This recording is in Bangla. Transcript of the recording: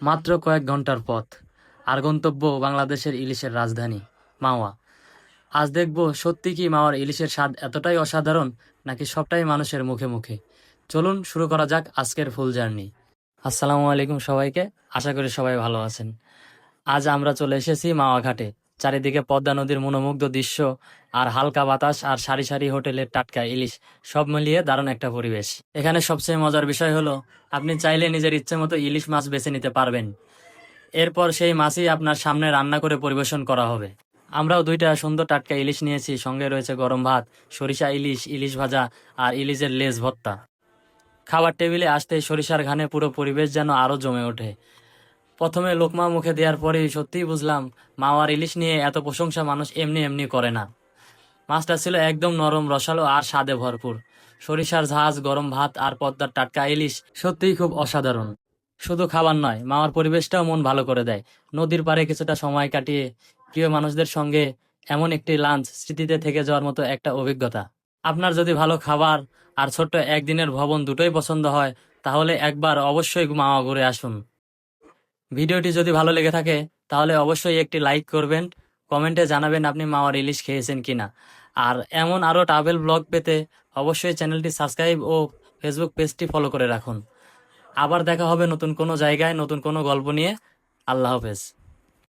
মাত্র কয়েক ঘন্টার পথ, আর গন্তব্য বাংলাদেশের ইলিশের রাজধানী মাওয়া। আজ দেখব সত্যি কি মাওয়ার ইলিশের স্বাদ এতটাই অসাধারণ, নাকি সবটাই মানুষের মুখে মুখে। চলুন শুরু করা যাক আজকের ফুল জার্নি। আসসালামু আলাইকুম সবাইকে, আশা করি সবাই ভালো আছেন। আজ আমরা চলে এসেছি মাওয়া ঘাটে। চারিদিকে পদ্মা নদীর মনোমুগ্ধ দৃশ্য, আর হালকা বাতাস, আর সারি সারি হোটেলের টাটকা ইলিশ, সব মিলিয়ে দারুণ একটা পরিবেশ। এখানে সবচেয়ে মজার বিষয় হলো, আপনি চাইলে নিজের ইচ্ছে মতো ইলিশ মাছ বেছে নিতে পারবেন। এরপর সেই মাছই আপনার সামনে রান্না করে পরিবেশন করা হবে। আমরাও দুইটা সুন্দর টাটকা ইলিশ নিয়েছি, সঙ্গে রয়েছে গরম ভাত, সরিষা ইলিশ, ইলিশ ভাজা, আর ইলিশের লেজ ভর্তা। খাবার টেবিলে আসতেই সরিষার ঘানে পুরো পরিবেশ যেন আরও জমে ওঠে। প্রথমে লোকমা মুখে দেওয়ার পরেই সত্যিই বুঝলাম, মাওয়ার ইলিশ নিয়ে এত প্রশংসা মানুষ এমনি এমনি করে না। মাছটা ছিল একদম নরম, রসালো আর স্বাদে ভরপুর। সরিষার ঝাঁজ, গরম ভাত আর পদ্মার টাটকা ইলিশ সত্যিই খুব অসাধারণ। শুধু খাবার নয়, মাওয়ার পরিবেশটাও মন ভালো করে দেয়। নদীর পাড়ে কিছুটা সময় কাটিয়ে প্রিয় মানুষদের সঙ্গে এমন একটি লাঞ্চ স্মৃতিতে থেকে যাওয়ার মতো একটা অভিজ্ঞতা। আপনার যদি ভালো খাবার আর ছোট্ট একদিনের ভ্রমণ দুটোই পছন্দ হয়, তাহলে একবার অবশ্যই মাওয়া ঘুরে আসুন। ভিডিওটি যদি ভালো লেগে থাকে, তাহলে অবশ্যই একটি লাইক করবেন, কমেন্টে জানাবেন আপনি মাওয়ার ইলিশ খেয়েছেন কিনা। আর এমন আরও ট্রাভেল ব্লগ পেতে অবশ্যই চ্যানেলটি সাবস্ক্রাইব ও ফেসবুক পেজটি ফলো করে রাখুন। আবার দেখা হবে নতুন কোনো জায়গায়, নতুন কোনো গল্প নিয়ে। আল্লাহ হাফেজ।